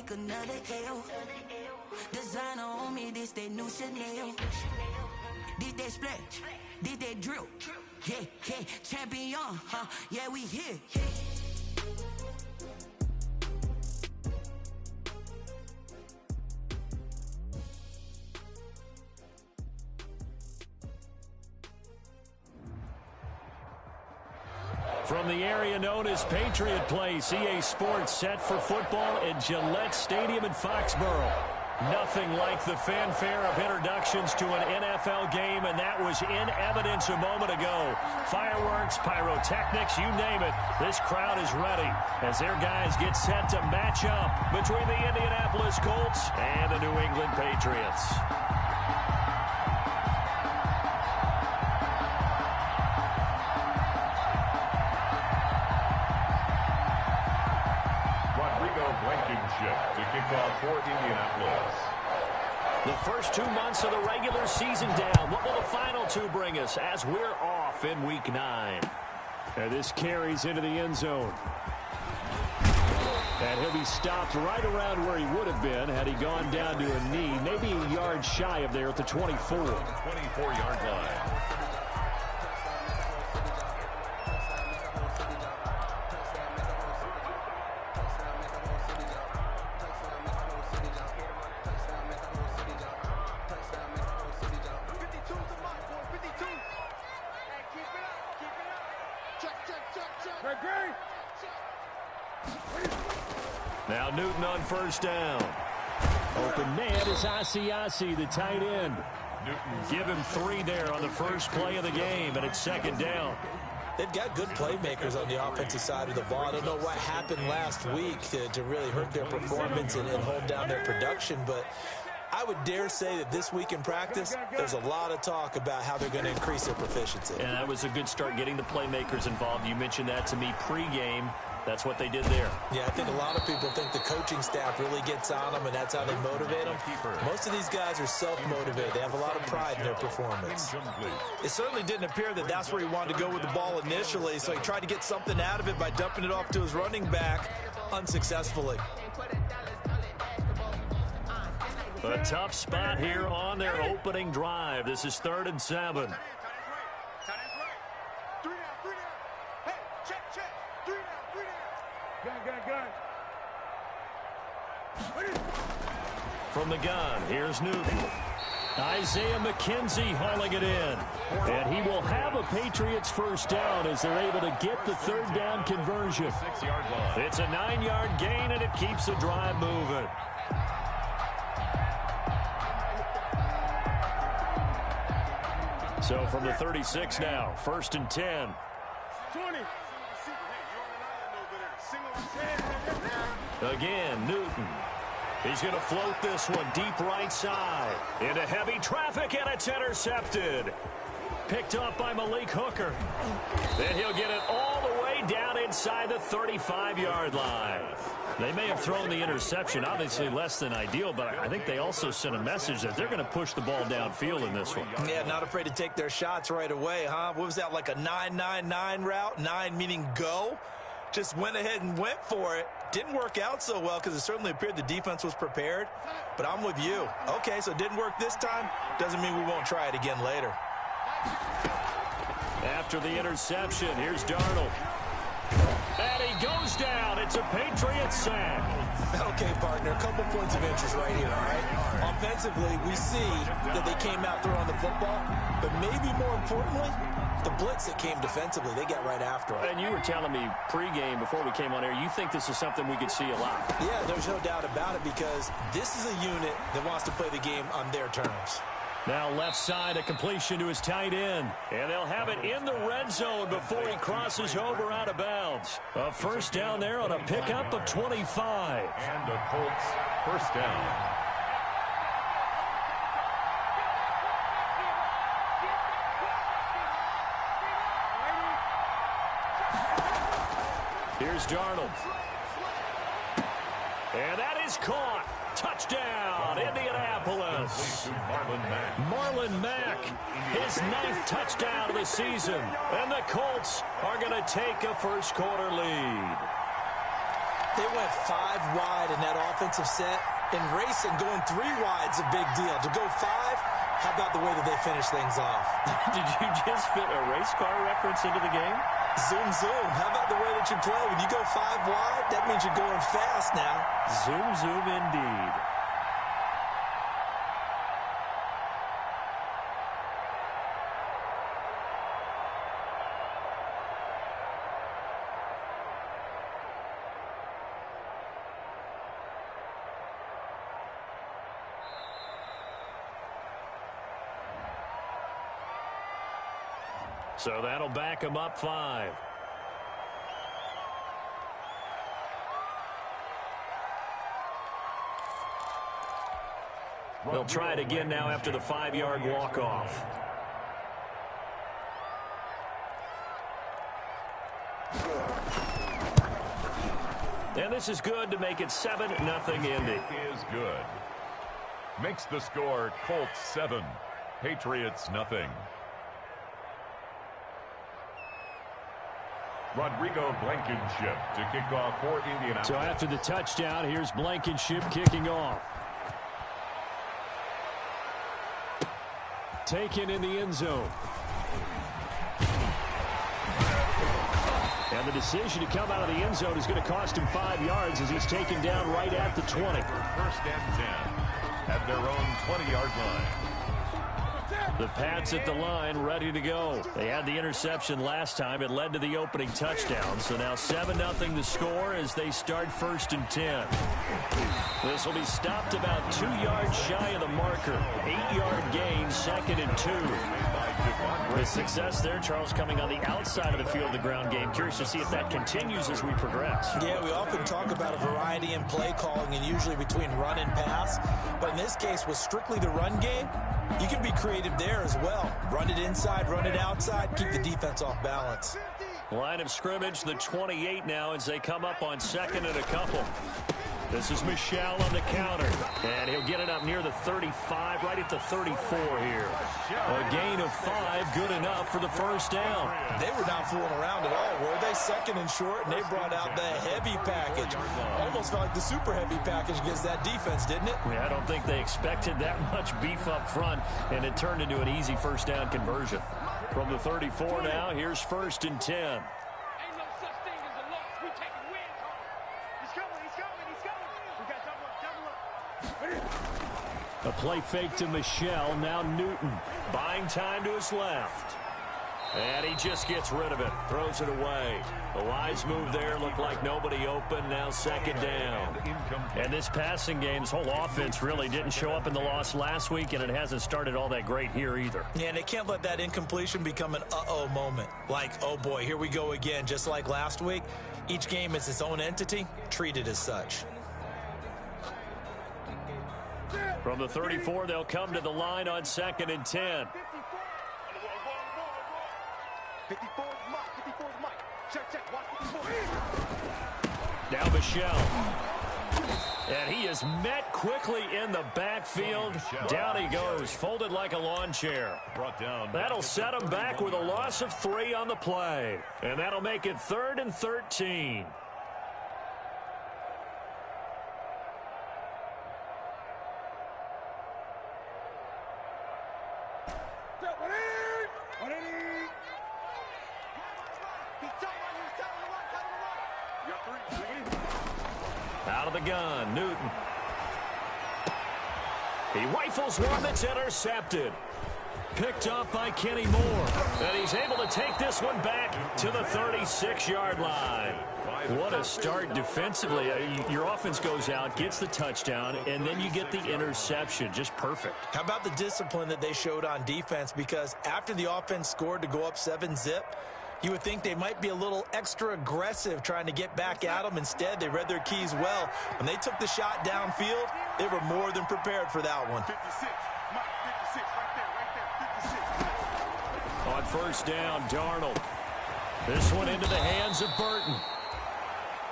take another L. Designer on me, this that new Chanel. This that splash, this that drill. Yeah, yeah, champion, huh? Yeah, we here. From the area known as Patriot Place, EA Sports set for football at Gillette Stadium in Foxborough. Nothing like the fanfare of introductions to an NFL game, and that was in evidence a moment ago. Fireworks, pyrotechnics, you name it. This crowd is ready as their guys get set to match up between the Indianapolis Colts and the New England Patriots. To kick off for Indianapolis. The first 2 months of the regular season down. What will the final two bring us as we're off in Week 9? And this carries into the end zone. And he'll be stopped right around where he would have been had he gone down to a knee, maybe a yard shy of there at the 24. 24-yard line. Now Newton on first down. Open man is Asiasi, the tight end. Give him 3 there on the first play of the game, and it's second down. They've got good playmakers on the offensive side of the ball. I don't know what happened last week to really hurt their performance and hold down their production, but I would dare say that this week in practice, there's a lot of talk about how they're going to increase their proficiency. And that was a good start getting the playmakers involved. You mentioned that to me pregame. That's what they did there. Yeah, I think a lot of people think the coaching staff really gets on them, and that's how they motivate them. Most of these guys are self-motivated. They have a lot of pride in their performance. It certainly didn't appear that that's where he wanted to go with the ball initially, so he tried to get something out of it by dumping it off to his running back unsuccessfully. A tough spot here on their opening drive. This is 3rd and 7. From the gun, here's Newton. Isaiah McKenzie hauling it in. And he will have a Patriots first down as they're able to get the 3rd down conversion. It's a 9-yard gain, and it keeps the drive moving. So from the 36 now, 1st and 10. 20. Again, Newton. He's going to float this one deep right side. Into heavy traffic, and it's intercepted. Picked up by Malik Hooker. Then he'll get it all the way down inside the 35-yard line. They may have thrown the interception, obviously less than ideal, but I think they also sent a message that they're going to push the ball downfield in this one. Yeah, not afraid to take their shots right away, huh? What was that, like a 9-9-9 route? 9 meaning go? Just went ahead and went for it. Didn't work out so well because it certainly appeared the defense was prepared. But I'm with you. Okay, so it didn't work this time. Doesn't mean we won't try it again later. After the interception, here's Darnold. And he goes down. It's a Patriots sack. Okay, partner, a couple points of interest right here, all right? Offensively, we see that they came out throwing the football, but maybe more importantly, the blitz that came defensively, they got right after it. And you were telling me pregame before we came on air, you think this is something we could see a lot. Yeah, there's no doubt about it because this is a unit that wants to play the game on their terms. Now left side, a completion to his tight end. And they'll have it in the red zone before he crosses over out of bounds. A first down there on a pickup of 25. And the Colts first down. Here's Darnold. And that is caught. Touchdown, Indianapolis. Marlon Mack, his 9th touchdown of the season. And the Colts are going to take a first quarter lead. They went 5 wide in that offensive set. In racing, going 3 wide's a big deal. To go 5, how about the way that they finish things off? Did you just fit a race car reference into the game? Zoom, zoom. How about the way that you play? When you go 5 wide, that means you're going fast now. Zoom, zoom indeed. So that'll back him up 5. They'll try it again now after the 5-yard walk-off. And this is good to make it 7-0 Indy. Is good. Makes the score Colts 7, Patriots nothing. Rodrigo Blankenship to kick off for Indianapolis. So after the touchdown, here's Blankenship kicking off. Taken in the end zone. And the decision to come out of the end zone is going to cost him 5 yards as he's taken down right at the 20. First and 10 at their own 20-yard line. The Pats at the line, ready to go. They had the interception last time. It led to the opening touchdown. So now 7-0 the score as they start 1st and 10. This will be stopped about 2 yards shy of the marker. 8-yard gain, 2nd and 2. With success there, Charles, coming on the outside of the field, the ground game. Curious to see if that continues as we progress. Yeah, we often talk about a variety in play calling and usually between run and pass. But in this case, with strictly the run game, you can be creative there as well. Run it inside, run it outside, keep the defense off balance. Line of scrimmage, the 28 now as they come up on 2nd and a couple. This is Michel on the counter, and he'll get it up near the 35, right at the 34 here. A gain of 5, good enough for the first down. They were not fooling around at all, were they? 2nd and short, and they brought out the heavy package. Almost felt like the super heavy package against that defense, didn't it? Yeah, I don't think they expected that much beef up front, and it turned into an easy first down conversion. From the 34 now, here's 1st and 10. A play fake to Michel. Now Newton. Buying time to his left. And he just gets rid of it. Throws it away. A wise move there. Looked like nobody open. Now 2nd down. And this passing game's whole offense really didn't show up in the loss last week, and it hasn't started all that great here either. Yeah, and they can't let that incompletion become an uh-oh moment. Like, oh boy, here we go again. Just like last week, each game is its own entity. Treat it as such. From the 34, they'll come to the line on 2nd and 10. 54 is Mike. 54 is Mike. Check. Watch 54. Now Michel. And he is met quickly in the backfield. Down he goes, folded like a lawn chair. That'll set him back with a loss of 3 on the play. And that'll make it 3rd and 13. Out of the gun, Newton. He rifles one that's intercepted. Picked off by Kenny Moore. And he's able to take this one back to the 36-yard line. What a start defensively. Your offense goes out, gets the touchdown, and then you get the interception. Just perfect. How about the discipline that they showed on defense? Because after the offense scored to go up 7-zip, you would think they might be a little extra aggressive trying to get back at them. Instead, they read their keys well. When they took the shot downfield, they were more than prepared for that one. 56. Mike, 56. Right there. 56. On first down, Darnold. This one into the hands of Burton.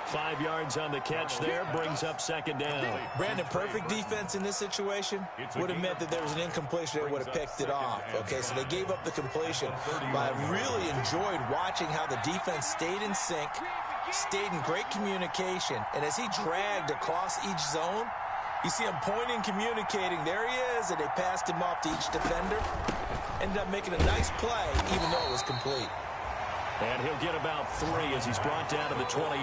5 yards on the catch there, brings up 2nd down. Brandon, perfect defense in this situation would have meant that there was an incompletion. They would have picked it off. Okay, so they gave up the completion. But I really enjoyed watching how the defense stayed in sync, stayed in great communication. And as he dragged across each zone, you see him pointing, communicating. There he is, and they passed him off to each defender. Ended up making a nice play, even though it was complete. And he'll get about 3 as he's brought down to the 28.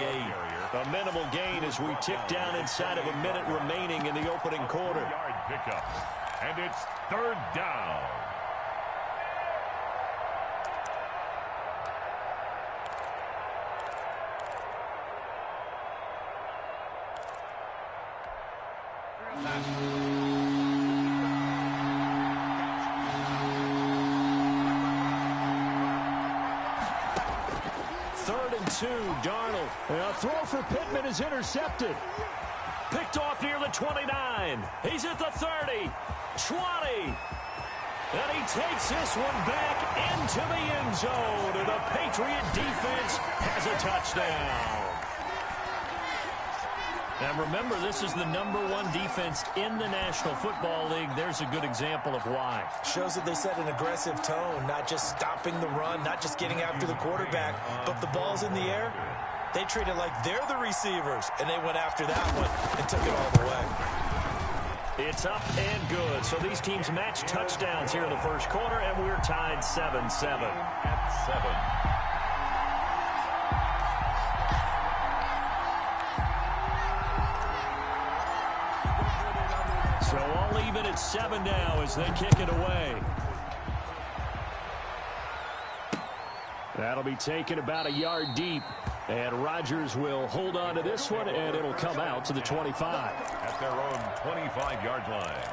A minimal gain as we tick down inside of a minute remaining in the opening quarter. Yard pickup. And it's 3rd down. Third and 2, Darnold. A throw for Pittman is intercepted. Picked off near the 29. He's at the 30, 20. And he takes this one back into the end zone. And the Patriot defense has a touchdown. And remember, this is the #1 defense in the National Football League. There's a good example of why. Shows that they set an aggressive tone, not just stopping the run, not just getting after the quarterback, but the ball's in the air. They treat it like they're the receivers, and they went after that one and took it all the way. It's up and good. So these teams match touchdowns here in the first quarter, and we're tied 7-7. At 7. So all even at 7 now as they kick it away. That'll be taken about a yard deep. And Rodgers will hold on to this one, and it'll come out to the 25. At their own 25-yard line.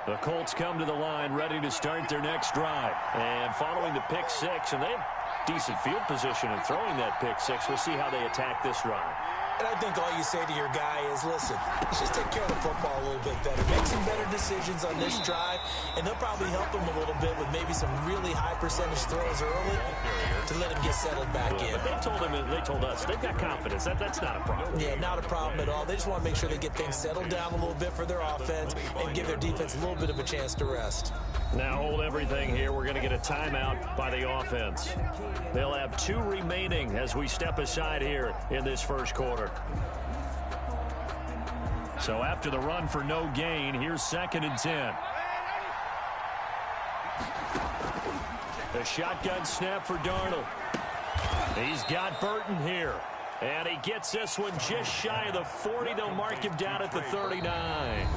The Colts come to the line ready to start their next drive. And following the pick 6, and they have decent field position in throwing that pick 6. We'll see how they attack this drive. And I think all you say to your guy is, listen, let's just take care of the football a little bit better. Make some better decisions on this drive, and they'll probably help him a little bit with maybe some really high percentage throws early to let him get settled back in. But they told us they've got confidence. That's not a problem. Yeah, not a problem at all. They just want to make sure they get things settled down a little bit for their offense and give their defense a little bit of a chance to rest. Now hold everything here. We're going to get a timeout by the offense. They'll have 2 remaining as we step aside here in this first quarter. So after the run for no gain, here's 2nd and 10. The shotgun snap for Darnold. He's got Burton here. And he gets this one just shy of the 40. They'll mark him down at the 39.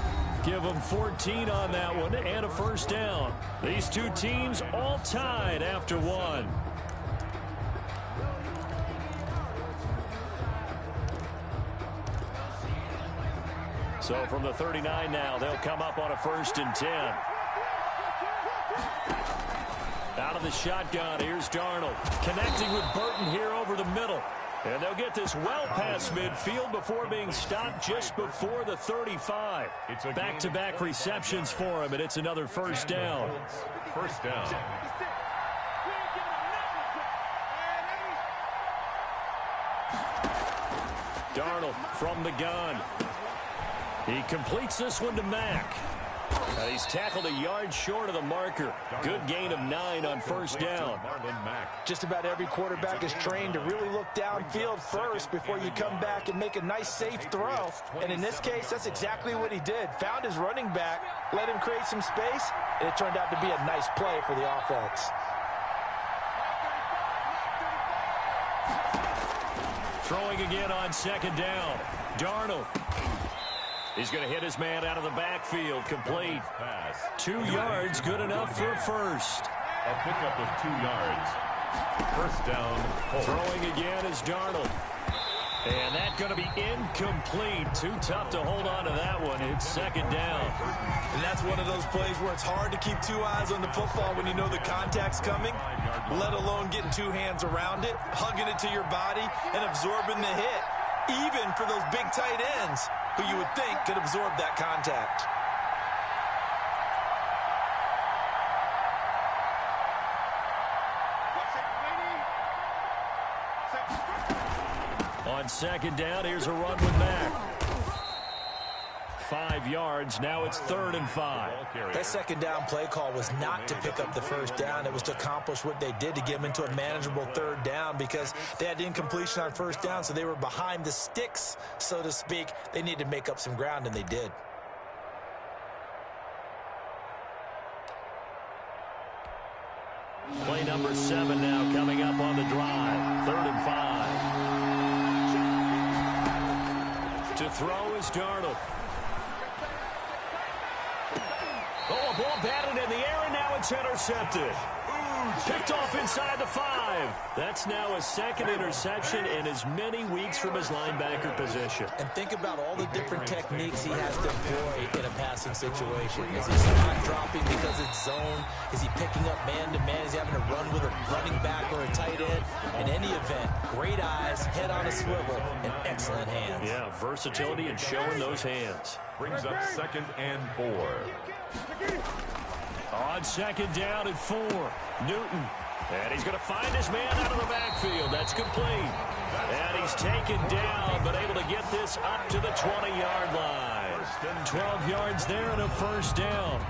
Give them 14 on that one and a first down. These two teams all tied after 1. So from the 39 now, they'll come up on a 1st and 10. Out of the shotgun, here's Darnold. Connecting with Burton here over the middle. And they'll get this well past midfield before being stopped just before the 35. Back-to-back receptions for him, and it's another first down. First down. Darnold from the gun. He completes this one to Mack. He's tackled a yard short of the marker. Good gain of 9 on first down. Just about every quarterback is trained to really look downfield first before you come back and make a nice safe throw. And in this case, that's exactly what he did. Found his running back, let him create some space, and it turned out to be a nice play for the offense. Throwing again on 2nd down. Darnold. He's going to hit his man out of the backfield. Complete. 2 yards, good enough for a first. A pickup of 2 yards. First down. Throwing again is Darnold. And that's going to be incomplete. Too tough to hold on to that one. It's 2nd down. And that's one of those plays where it's hard to keep 2 eyes on the football when you know the contact's coming, let alone getting 2 hands around it, hugging it to your body, and absorbing the hit. Even for those big tight ends who you would think could absorb that contact. On 2nd down, here's a run with Mack. 5 yards. Now it's 3rd and 5. That second down play call was not to pick up the first down. It was to accomplish what they did, to get them into a manageable 3rd down, because they had incompletion on first down, so they were behind the sticks, so to speak. They needed to make up some ground, and they did. Play number 7 now coming up on the drive. 3rd and 5. To throw is Darnold. Oh, a ball batted in the air, and now it's intercepted. Picked off inside the 5. That's now a 2nd interception in as many weeks from his linebacker position. And think about all the different techniques he has to employ in a passing situation. Is he spot dropping because it's zone? Is he picking up man-to-man? Is he having to run with a running back or a tight end? In any event, great eyes, head on a swivel, and excellent hands. Yeah, versatility and showing those hands. Brings up 2nd and 4. On 2nd down and 4, Newton. And he's going to find his man out of the backfield. That's complete. And he's taken down, but able to get this up to the 20-yard line. 12 yards there and a 1st down.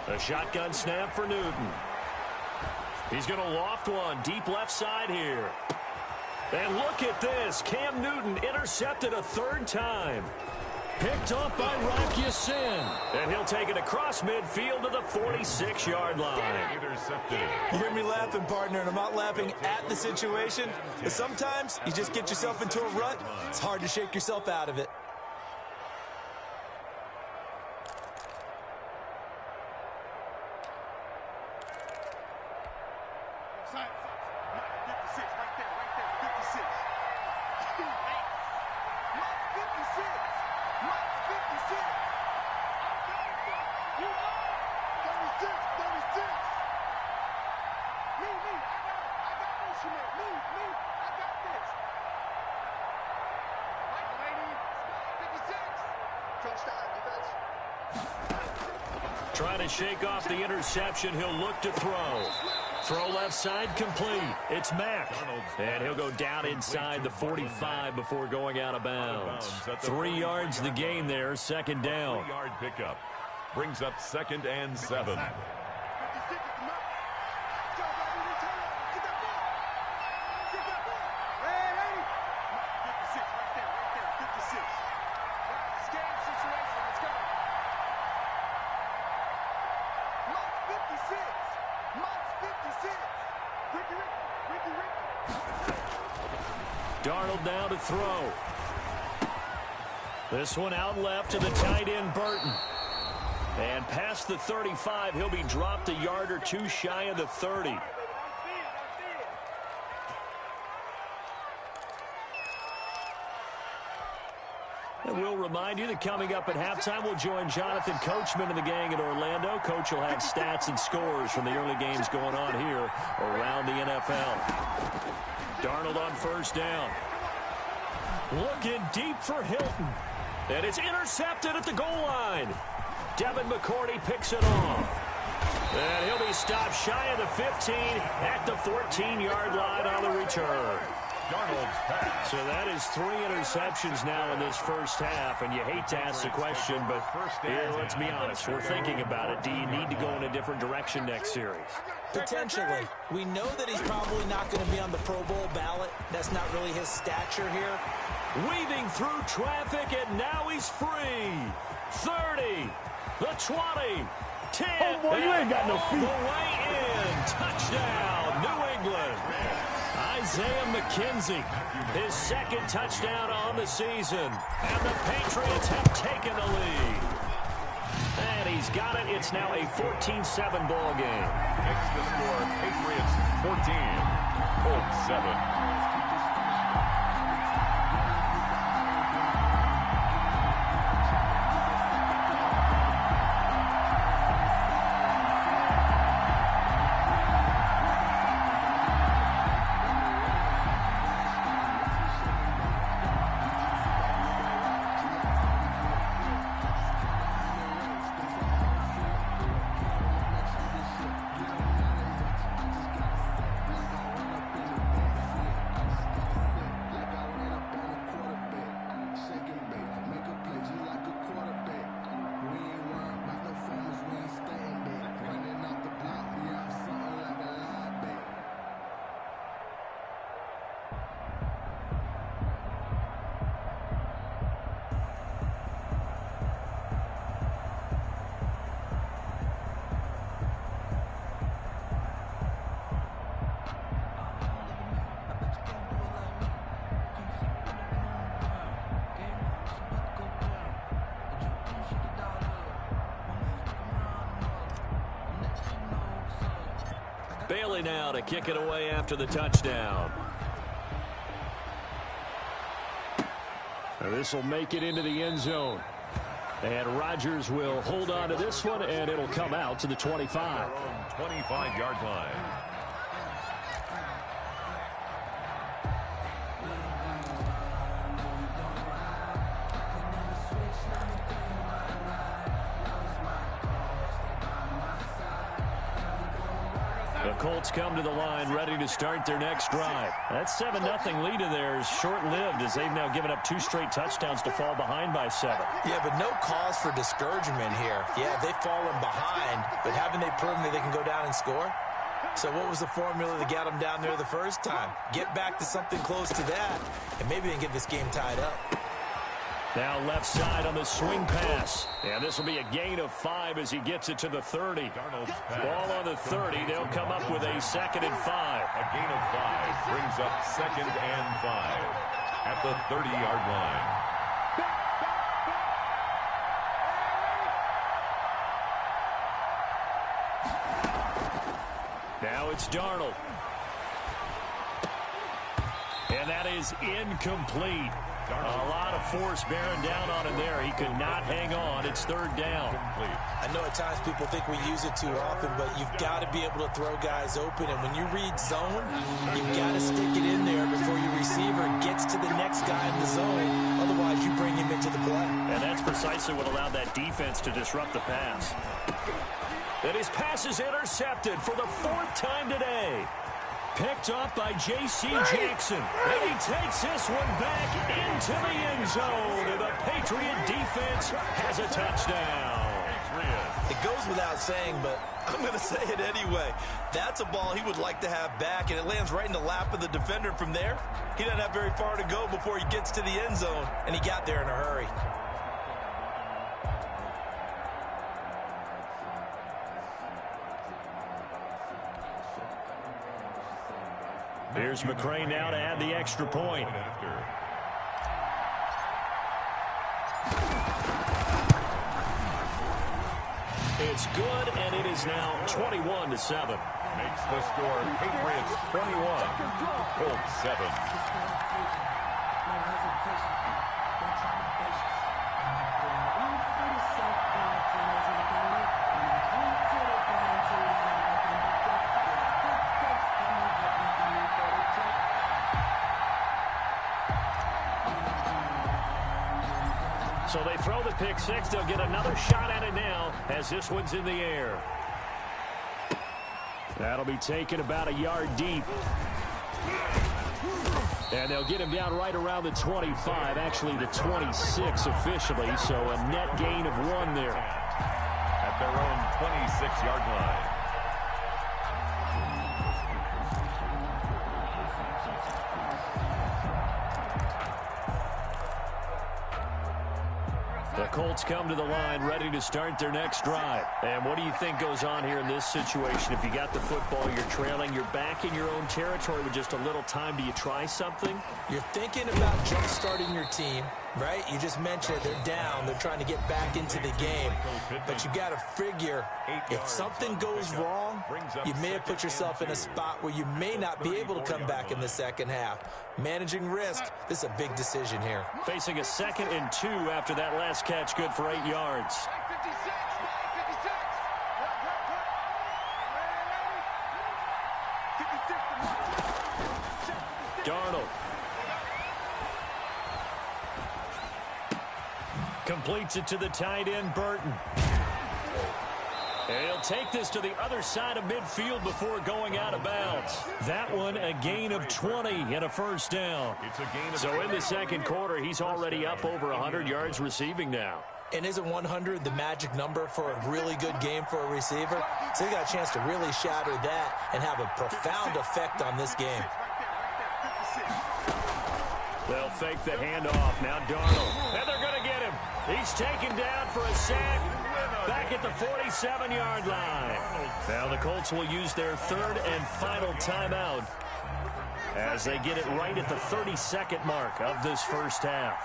A shotgun snap for Newton. He's going to loft one deep left side here. And look at this. Cam Newton intercepted a 3rd time. Picked up by Rock Ya-Sin. And he'll take it across midfield to the 46-yard line. Intercepted. You hear me laughing, partner, and I'm not laughing at the situation. But sometimes you just get yourself into a rut. It's hard to shake yourself out of it. Trying to shake off the interception. He'll look to throw. Throw left side complete. It's Mack. And he'll go down inside the 45 before going out of bounds. 3 yards the gain there. 2nd down. 3-yard pickup. Brings up 2nd and 7. Darnold now to throw. This one out left to the tight end, Burton. And past the 35, he'll be dropped a yard or 2 shy of the 30. And we'll remind you that coming up at halftime, we'll join Jonathan Coachman and the gang in Orlando. Coach will have stats and scores from the early games going on here around the NFL. Darnold on 1st down. Looking deep for Hilton. And it's intercepted at the goal line. Devin McCourty picks it off. And he'll be stopped shy of the 15 at the 14-yard line on the return. So that is 3 interceptions now in this first half, and you hate to ask the question, but here, let's be honest, we're thinking about it. Do you need to go in a different direction next series? Potentially. We know that he's probably not going to be on the Pro Bowl ballot. That's not really his stature here. Weaving through traffic, and now he's free. 30, the 20, 10, oh boy, you ain't got no feet. The way in. Touchdown, New England. Isaiah McKenzie, his 2nd touchdown on the season. And the Patriots have taken the lead. And he's got it. It's now a 14-7 ball game. Makes the score Patriots 14, Colts 7. Bailey now to kick it away after the touchdown. This will make it into the end zone. And Rodgers will hold on to this one, and it'll come out to the 25. 25-yard line. The Colts come to the line ready to start their next drive. That 7-0 lead of theirs short-lived as they've now given up 2 straight touchdowns to fall behind by 7. Yeah, but no cause for discouragement here. Yeah, they've fallen behind, but haven't they proven that they can go down and score? So what was the formula that got them down there the first time? Get back to something close to that, and maybe they can get this game tied up. Now left side on the swing pass. And this will be a gain of 5 as he gets it to the 30. Ball on the 30. They'll come up with a 2nd and 5. A gain of 5 brings up 2nd and 5 at the 30-yard line. Now it's Darnold. And that is incomplete. A lot of force bearing down on him there. He could not hang on. It's 3rd down. I know at times people think we use it too often, but you've got to be able to throw guys open. And when you read zone, you've got to stick it in there before your receiver gets to the next guy in the zone. Otherwise, you bring him into the play. And that's precisely what allowed that defense to disrupt the pass. And his pass is intercepted for the 4th time today. Picked up by J.C. Jackson. And he takes this one back into the end zone. And the Patriot defense has a touchdown. It goes without saying, but I'm going to say it anyway. That's a ball he would like to have back, and it lands right in the lap of the defender from there. He doesn't have very far to go before he gets to the end zone, and he got there in a hurry. Here's McCray now to add the extra point. It's good, and it is now 21-7. Makes the score Patriots 21, Colts 7. So they throw the pick six. They'll get another shot at it now as this one's in the air. That'll be taken about a yard deep. And they'll get him down right around the 25, actually the 26 officially, so a net gain of 1 there. At their own 26-yard line. The Colts come to the line ready to start their next drive. And what do you think goes on here in this situation? If you got the football, you're trailing, you're back in your own territory with just a little time. Do you try something? You're thinking about jump-starting your team, right? You just mentioned it. They're down. They're trying to get back into the game. But you got to figure if something goes wrong, you may have put yourself in a spot where you may not be able to come back in the second half. Managing risk, this is a big decision here. Facing a 2nd and 2 after that last catch, good for 8 yards. Darnold. Completes it to the tight end, Burton. And he'll take this to the other side of midfield before going out of bounds. That one, a gain of 20 and a 1st down. So in the second quarter, he's already up over 100 yards receiving now. And isn't 100 the magic number for a really good game for a receiver? So they got a chance to really shatter that and have a profound effect on this game. They'll fake the handoff. Now Darnold. And they're going to get him. He's taken down for a sack. Back at the 47-yard line. Now the Colts will use their 3rd and final timeout as they get it right at the 32nd mark of this first half.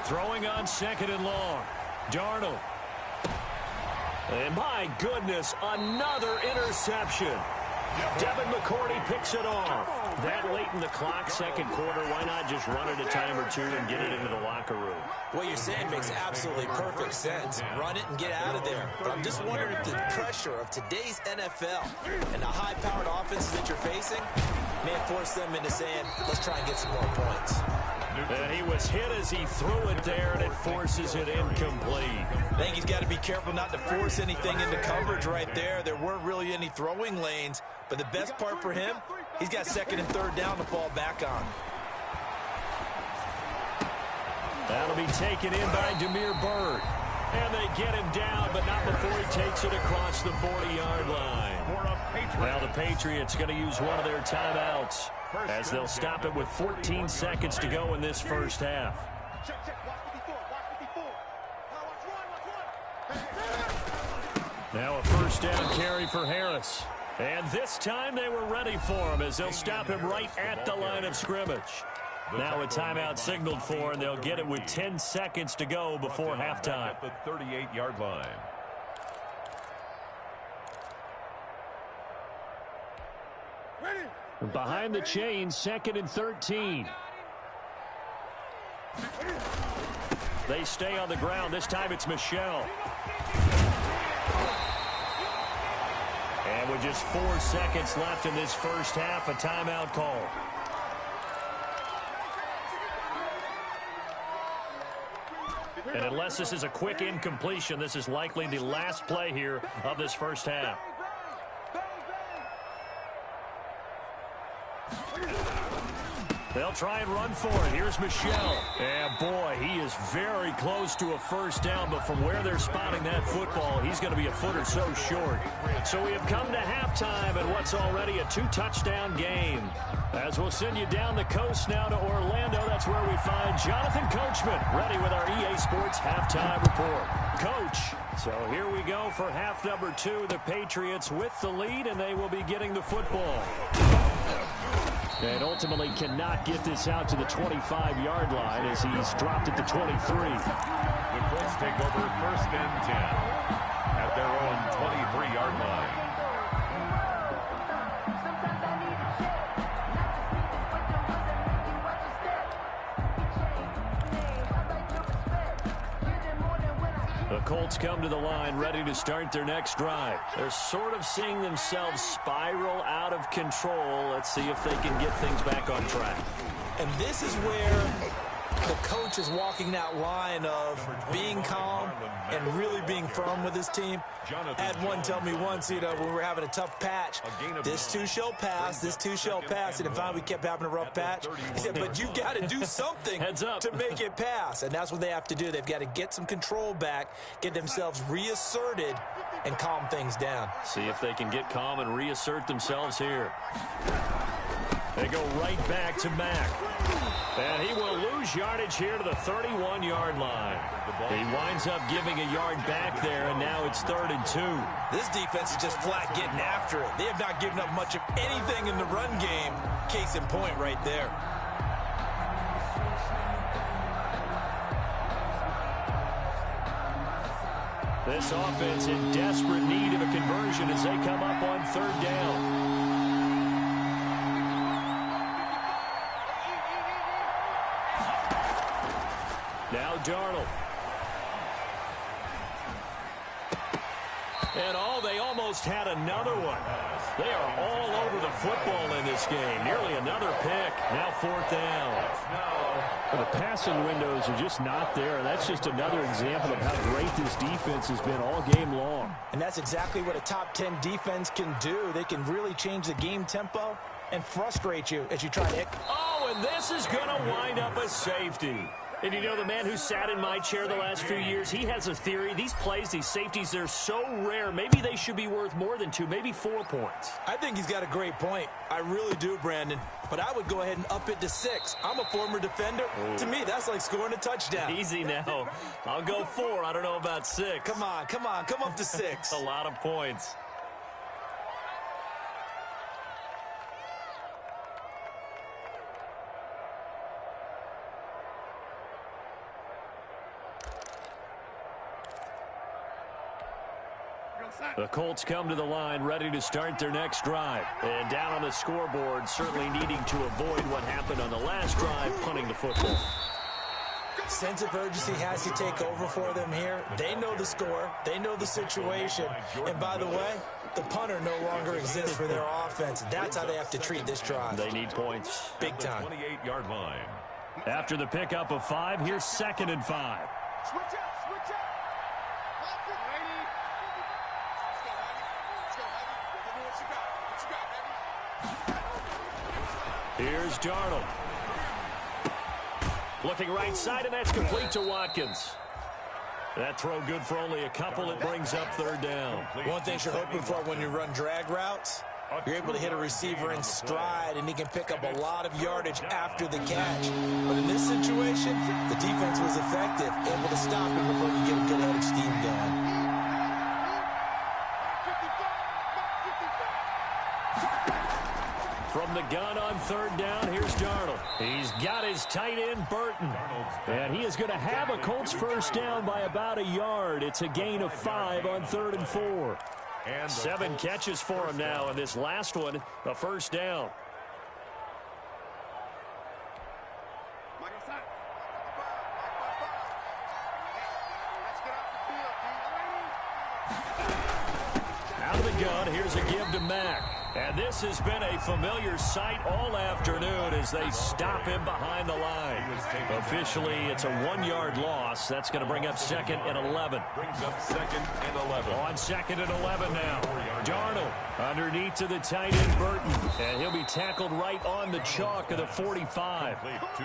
Throwing on 2nd and long. Darnold. And my goodness, another interception. Devin McCourty picks it off. That late in the clock, 2nd quarter, why not just run it a time or two and get it into the locker room? What you're saying makes absolutely perfect sense. Run it and get out of there. But I'm just wondering if the pressure of today's NFL and the high-powered offenses that you're facing may force them into saying, let's try and get some more points. And he was hit as he threw it there, and it forces it incomplete. I think he's got to be careful not to force anything into coverage right there. There weren't really any throwing lanes, but the best part for him, he's got 2nd and 3rd down to fall back on. That'll be taken in by Damiere Byrd. And they get him down, but not before he takes it across the 40-yard line. Now the Patriots going to use one of their timeouts as they'll stop it with 14 seconds to go in this first half. Now a first down carry for Harris. And this time they were ready for him as they'll stop him right at the line of scrimmage. Now a timeout signaled for, and they'll get it with 10 seconds to go before halftime. At the 38-yard line. Behind the chains, 2nd and 13. They stay on the ground. This time it's Michel. And with just 4 seconds left in this first half, a timeout call. And unless this is a quick incompletion, this is likely the last play here of this first half. They'll try and run for it. Here's Michel. And boy, he is very close to a first down, but from where they're spotting that football, he's going to be a foot or so short. So we have come to halftime in what's already a 2-touchdown game. As we'll send you down the coast now to Orlando, that's where we find Jonathan Coachman, ready with our EA Sports Halftime Report. Coach, so here we go for half number 2. The Patriots with the lead, and they will be getting the football. And ultimately cannot get this out to the 25-yard line as he's dropped it to 23. The Colts take over 1st and 10 at their own 23-yard line. The Colts come to the line ready to start their next drive. They're sort of seeing themselves spiral out of control. Let's see if they can get things back on track. And this is where the coach is walking that line of being calm and really being firm with his team. I had one tell me once, when we were having a tough patch, this too shall pass, this too shall pass. And finally we kept having a rough patch. He said, but you got to do something to make it pass. And that's what they have to do. They've got to get some control back, get themselves reasserted, and calm things down. See if they can get calm and reassert themselves here. They go right back to Mack. And he will lose yardage here to the 31-yard line. He winds up giving a yard back there, and now it's 3rd and 2. This defense is just flat getting after it. They have not given up much of anything in the run game. Case in point right there. This offense in desperate need of a conversion as they come up on 3rd down. Now Darnold. And they almost had another one. They are all over the football in this game. Nearly another pick. Now 4th down. The passing windows are just not there. That's just another example of how great this defense has been all game long. And that's exactly what a top 10 defense can do. They can really change the game tempo and frustrate you as you try to... Oh, and this is going to wind up a safety. And you know, the man who sat in my chair the last few years, he has a theory. These plays, these safeties, they're so rare. Maybe they should be worth more than 2, maybe 4 points. I think he's got a great point. I really do, Brandon. But I would go ahead and up it to 6. I'm a former defender. Ooh. To me, that's like scoring a touchdown. Easy now. I'll go 4. I don't know about 6. Come on. Come up to 6. A lot of points. The Colts come to the line ready to start their next drive. And down on the scoreboard, certainly needing to avoid what happened on the last drive, punting the football. Sense of urgency has to take over for them here. They know the score. They know the situation. And by the way, the punter no longer exists for their offense. That's how they have to treat this drive. They need points. Big time. 28-yard line. After the pickup of 5, here's 2nd and 5. Switch up, switch up. Here's Darnold. Looking right side, and that's complete to Watkins. That throw good for only a couple. It brings up 3rd down. One thing you're hoping for when you run drag routes, you're able to hit a receiver in stride, and he can pick up a lot of yardage after the catch. But in this situation, the defense was effective, able to stop him before you get a good head of steam going. From the gun on 3rd down, here's Darnold. He's got his tight end, Burton. And he is going to have a Colts first down by about a yard. It's a gain of 5 on 3rd and 4. 7 catches for him now, and this last one, a first down. Out of the gun, here's a give to Mack. And this has been a familiar sight all afternoon as they stop him behind the line. Officially, it's a 1-yard loss. That's going to bring up 2nd and 11. Brings up 2nd and 11. On 2nd and 11 now. Darnold underneath to the tight end, Burton. And he'll be tackled right on the chalk of the 45.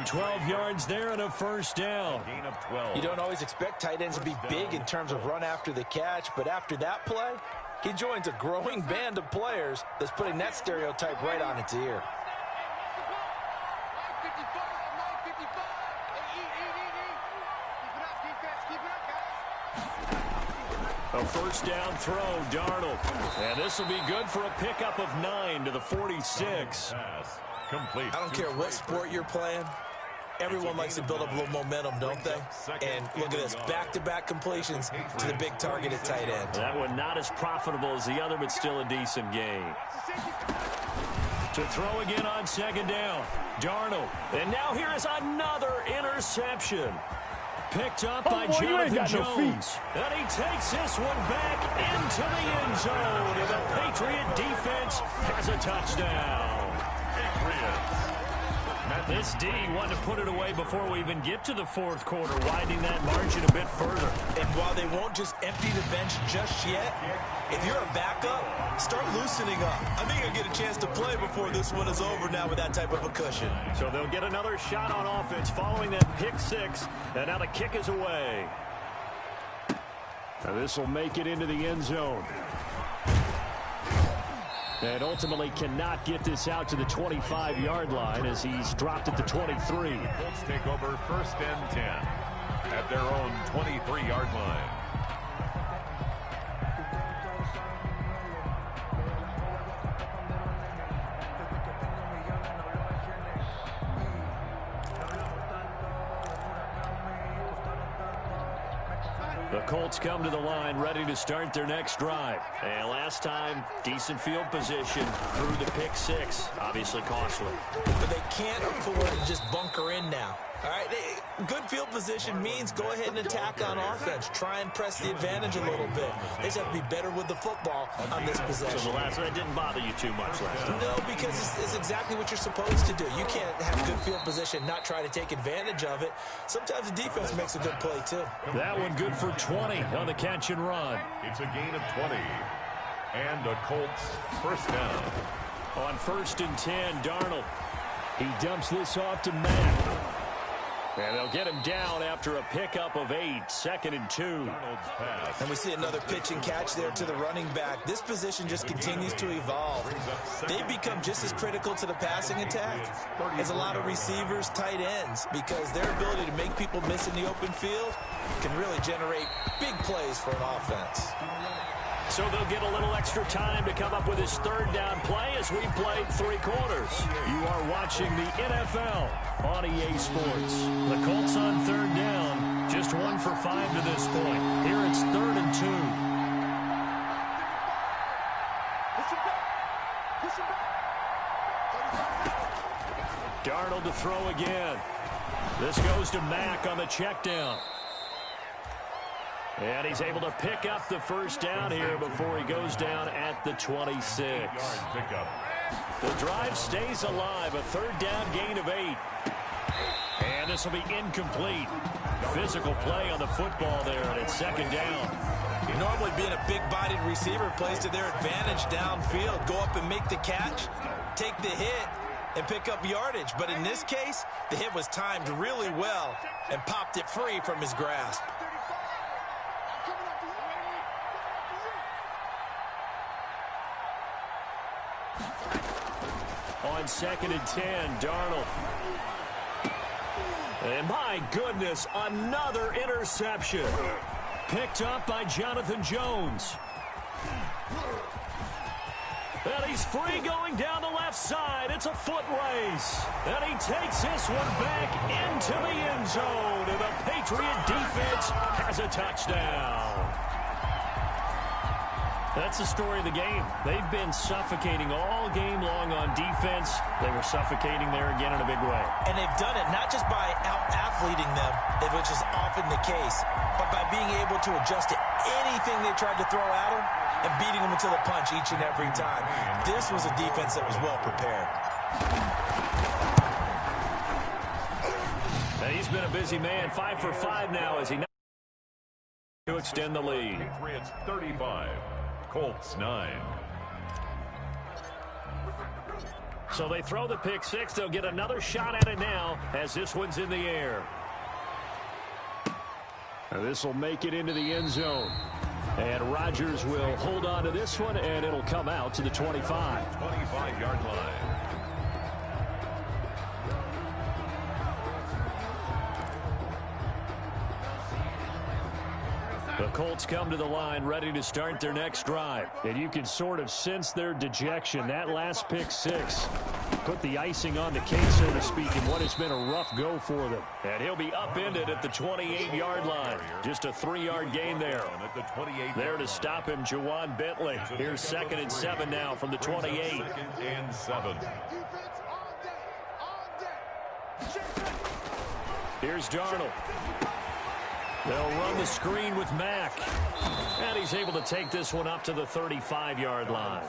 12 yards there and a first down. Gain of 12. You don't always expect tight ends to be big in terms of run after the catch, but after that play, he joins a growing band of players that's putting that stereotype right on its ear. A first down throw, Darnold. And this will be good for a pickup of 9 to the 46. Pass complete. I don't care what sport you're playing. Everyone likes to build up a little momentum, don't they? And look at this, back-to-back completions to the big target at tight end. That one not as profitable as the other, but still a decent gain. To throw again on 2nd down, Darnold. And now here is another interception. Picked up by Jonathan Jones. And he takes this one back into the end zone. And the Patriot defense has a touchdown. Patriots. This D wanted to put it away before we even get to the 4th quarter, widening that margin a bit further. And while they won't just empty the bench just yet, if you're a backup, start loosening up. I think you'll get a chance to play before this one is over now with that type of a cushion. So they'll get another shot on offense following that pick 6, and now the kick is away. Now this will make it into the end zone. And ultimately cannot get this out to the 25-yard line as he's dropped at the 23. Colts take over 1st and 10 at their own 23-yard line. The Colts come to the line ready to start their next drive. And last time, decent field position through the pick 6. Obviously costly. But they can't afford to just bunker in now. All right, good field position means go ahead and attack on offense. Try and press the advantage a little bit. They just have to be better with the football on this possession. So the last one didn't bother you too much last time? No, because it's exactly what you're supposed to do. You can't have good field position, not try to take advantage of it. Sometimes the defense makes a good play, too. That one good for 20 on the catch and run. It's a gain of 20. And a Colts first down. On 1st and 10, Darnold. He dumps this off to Mack. And they'll get him down after a pickup of 8, 2nd and 2. And we see another pitch and catch there to the running back. This position just continues to evolve. They become just as critical to the passing attack as a lot of receivers, tight ends, because their ability to make people miss in the open field can really generate big plays for an offense. So they'll get a little extra time to come up with his 3rd down play as we played 3 quarters. You are watching the NFL on EA Sports. The Colts on 3rd down, just 1 for 5 to this point. Here it's 3rd and 2. Darnold to throw again. This goes to Mack on the check down. And he's able to pick up the first down here before he goes down at the 26. The drive stays alive. A third down gain of 8. And this will be incomplete. Physical play on the football there, and it's second down. Normally being a big-bodied receiver plays to their advantage downfield. Go up and make the catch, take the hit, and pick up yardage. But in this case, the hit was timed really well and popped it free from his grasp. On 2nd and 10, Darnold. And my goodness, another interception. Picked up by Jonathan Jones. And he's free going down the left side. It's a foot race. And he takes this one back into the end zone. And the Patriot defense has a touchdown. That's the story of the game. They've been suffocating all game long on defense. They were suffocating there again in a big way. And they've done it not just by out-athleting them, which is often the case, but by being able to adjust to anything they tried to throw at them and beating them until the punch each and every time. This was a defense that was well prepared. And he's been a busy man. 5 for 5 now as he to extend the lead. Patriots 35. Colts 9. So they throw the pick six. They'll get another shot at it now as this one's in the air. This will make it into the end zone. And Rodgers will hold on to this one, and it'll come out to the 25. 25-yard line. The Colts come to the line ready to start their next drive. And you can sort of sense their dejection. That last pick six put the icing on the cake, so to speak, in what has been a rough go for them. And he'll be upended at the 28-yard line. Just a 3-yard gain there. There to stop him, Juwan Bentley. Here's 2nd and 7 now from the 28. 2nd and 7. Here's Darnold. They'll run the screen with Mack. And he's able to take this one up to the 35-yard line.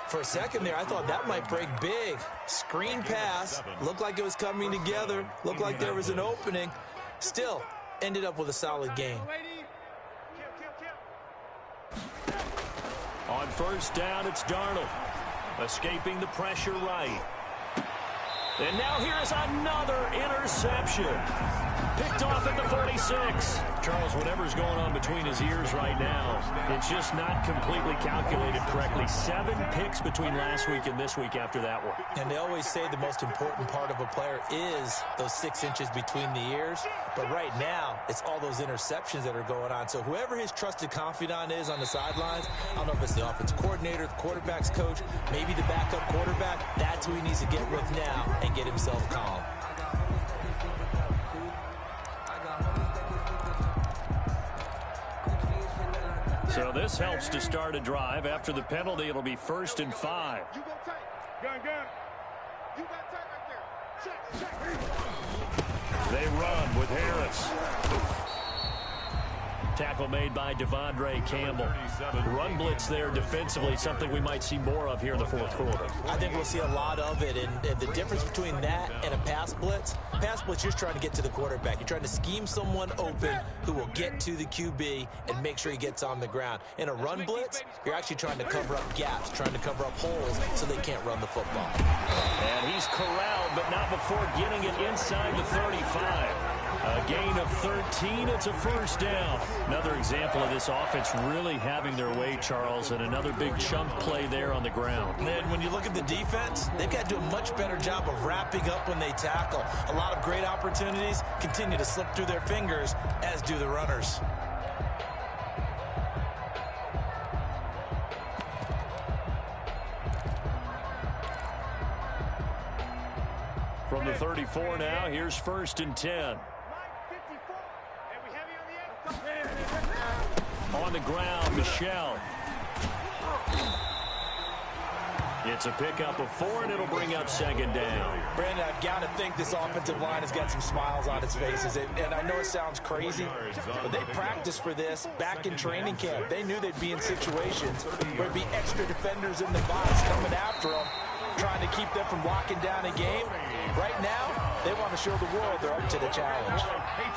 For a second there, I thought that might break big. Screen pass. Looked like it was coming together. Looked like there was an opening. Still, ended up with a solid game. On first down, it's Darnold. Escaping the pressure right. And now here's another interception. Picked off at the 46. Charles, whatever's going on between his ears right now, it's just not completely calculated correctly. 7 picks between last week and this week after that one. And they always say the most important part of a player is those 6 inches between the ears. But right now, it's all those interceptions that are going on. So whoever his trusted confidant is on the sidelines, I don't know if it's the offense coordinator, the quarterback's coach, maybe the backup quarterback, that's who he needs to get with now and get himself calm. So this helps to start a drive. After the penalty, it'll be 1st and 5. You go tight. Gun. You got tight right there. Check. They run with Harris. Tackle made by Devondre Campbell. Run blitz there defensively, something we might see more of here in the 4th quarter. I think we'll see a lot of it, and the difference between that and a pass blitz, you're just trying to get to the quarterback. You're trying to scheme someone open who will get to the QB and make sure he gets on the ground. In a run blitz, you're actually trying to cover up gaps, trying to cover up holes so they can't run the football. And he's corralled, but not before getting it inside the 35. A gain of 13. It's a 1st down. Another example of this offense really having their way, Charles, and another big chunk play there on the ground. And when you look at the defense, they've got to do a much better job of wrapping up when they tackle. A lot of great opportunities continue to slip through their fingers, as do the runners. From the 34 now, here's 1st and 10. On the ground, Michel. It's a pickup of 4, and it'll bring up second down. Brandon, I've got to think this offensive line has got some smiles on its faces. And I know it sounds crazy, but they practiced for this back in training camp. They knew they'd be in situations where there'd be extra defenders in the box coming after them, trying to keep them from locking down a game. Right now, they want to show the world they're up to the challenge.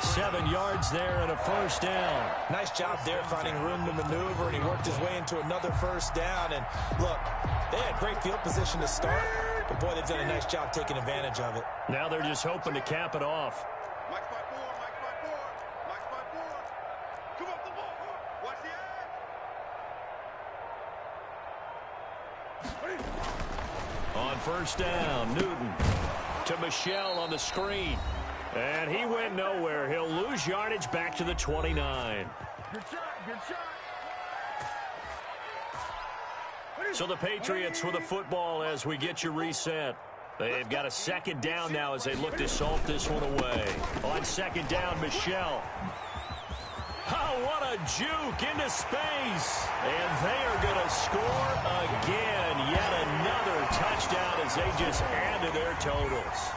7 yards there and a first down. Nice job there finding room to maneuver, and he worked his way into another first down. And look, they had great field position to start, but boy, they've done a nice job taking advantage of it. Now they're just hoping to cap it off. Mike 5-4, Mike 5-4, Mike 5-4. Come off the ball. Watch the edge. On first down, Newton to Michel on the screen. And he went nowhere. He'll lose yardage back to the 29. Good shot, good shot. So the Patriots with the football as we get you reset. They've got a second down now as they look to salt this one away. On second down, Michel. Oh, what a juke into space. And they are going to score again. Yet another touchdown as they just add to their totals.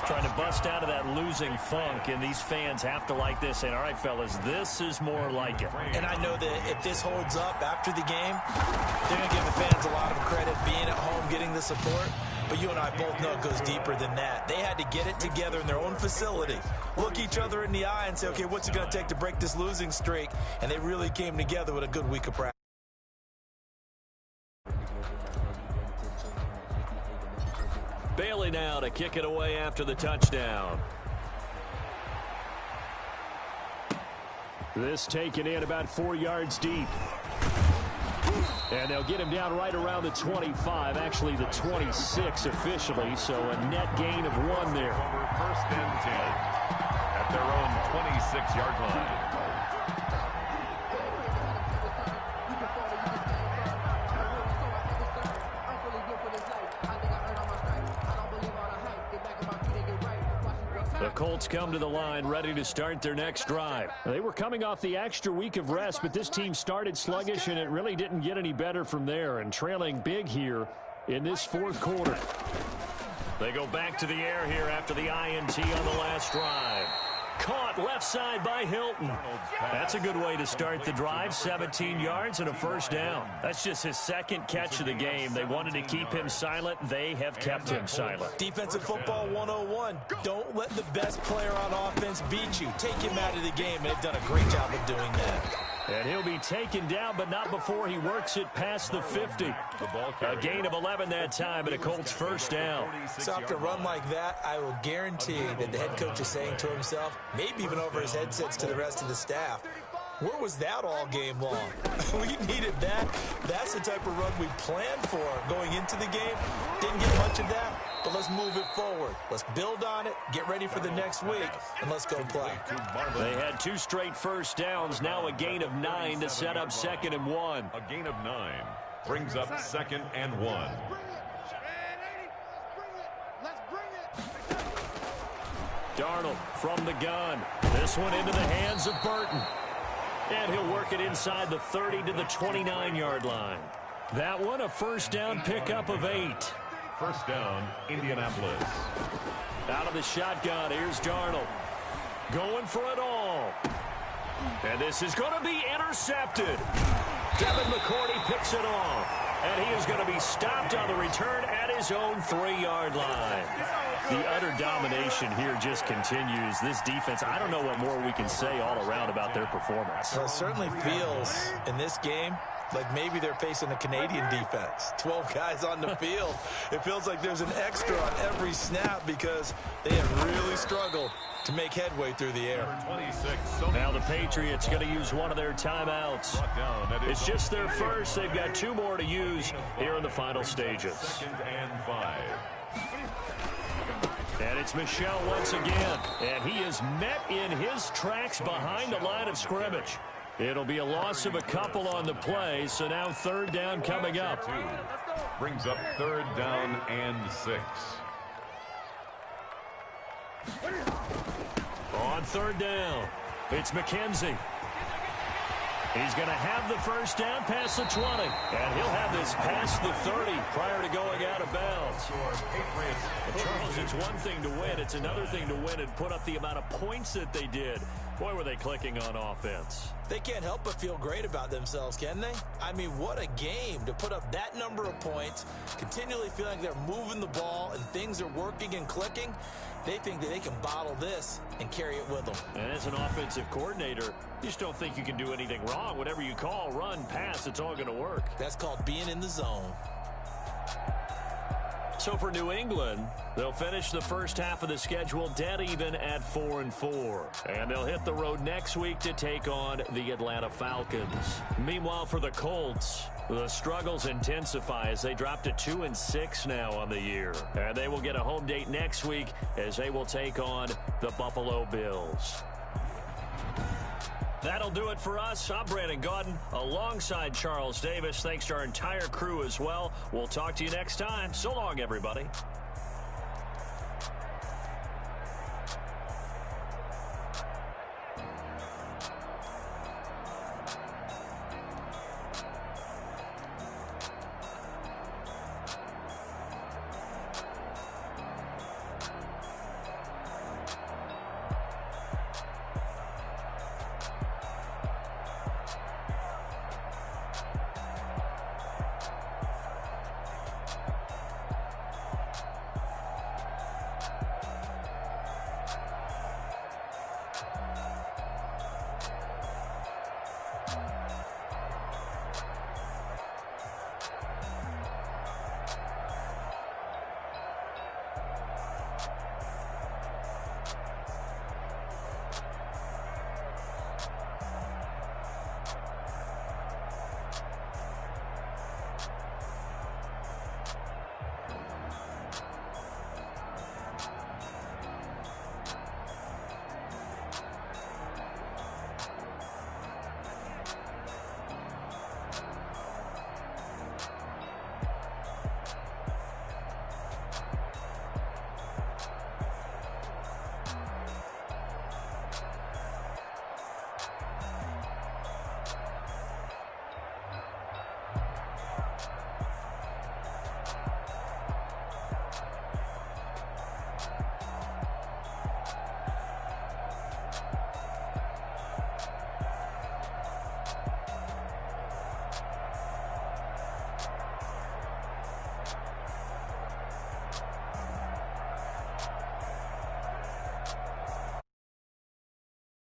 Trying to bust out of that losing funk, and these fans have to like this. And all right, fellas, this is more like it. And I know that if this holds up after the game, they're going to give the fans a lot of credit being at home, getting the support. But you and I both know it goes deeper than that. They had to get it together in their own facility, look each other in the eye and say, okay, what's it going to take to break this losing streak? And they really came together with a good week of practice. Bailey now to kick it away after the touchdown. This taken in about 4 yards deep. And they'll get him down right around the 25, actually the 26 officially, so a net gain of 1 there. First and 10 at their own 26-yard line. The Colts come to the line ready to start their next drive. They were coming off the extra week of rest, but this team started sluggish, and it really didn't get any better from there, and trailing big here in this fourth quarter. They go back to the air here after the INT on the last drive. Caught left side by Hilton. That's a good way to start the drive. 17 yards and a first down. That's just his second catch of the game. They wanted to keep him silent. They have kept him silent. Defensive football 101. Don't let the best player on offense beat you. Take him out of the game, and they've done a great job of doing that. And he'll be taken down, but not before he works it past the 50. A gain of 11 that time, and a Colts first down. So after a run like that, I will guarantee that the head coach is saying to himself, maybe even over his headsets to the rest of the staff, where was that all game long? We needed that. That's the type of run we planned for going into the game. Didn't get much of that, but let's move it forward. Let's build on it, get ready for the next week, and let's go play. They had 2 straight first downs, now a gain of 9 to set up 2nd and 1. A gain of 9 brings up 2nd and 1. Darnold from the gun. This one into the hands of Burton. And he'll work it inside the 30 to the 29-yard line. That one a first down pickup of 8. First down, Indianapolis. Out of the shotgun, here's Darnold. Going for it all. And this is going to be intercepted. Devin McCourty picks it off. And he is going to be stopped on the return at his own 3-yard line. The utter domination here just continues. This defense, I don't know what more we can say all around about their performance. Well, it certainly feels in this game like maybe they're facing a Canadian defense. 12 guys on the field. It feels like there's an extra on every snap because they have really struggled to make headway through the air. 26. Now the Patriots going to use one of their timeouts. It's just their first. They've got 2 more to use here in the final stages. 2nd and 5. And it's Michel once again. And he is met in his tracks behind the line of scrimmage. It'll be a loss of a couple on the play, so now 3rd down coming up. Brings up 3rd down and 6. On 3rd down, it's McKenzie. He's going to have the first down past the 20. And he'll have this past the 30 prior to going out of bounds. Charles, it's one thing to win. It's another thing to win and put up the amount of points that they did. Boy, were they clicking on offense. They can't help but feel great about themselves, can they? I mean, what a game to put up that number of points, continually feeling like they're moving the ball and things are working and clicking. They think that they can bottle this and carry it with them. And as an offensive coordinator, you just don't think you can do anything wrong. Whatever you call, run, pass, it's all going to work. That's called being in the zone. So for New England, they'll finish the first half of the schedule dead even at 4-4. And they'll hit the road next week to take on the Atlanta Falcons. Meanwhile, for the Colts, the struggles intensify as they drop to 2-6 now on the year. And they will get a home date next week as they will take on the Buffalo Bills. That'll do it for us. I'm Brandon Gaudin alongside Charles Davis. Thanks to our entire crew as well. We'll talk to you next time. So long, everybody.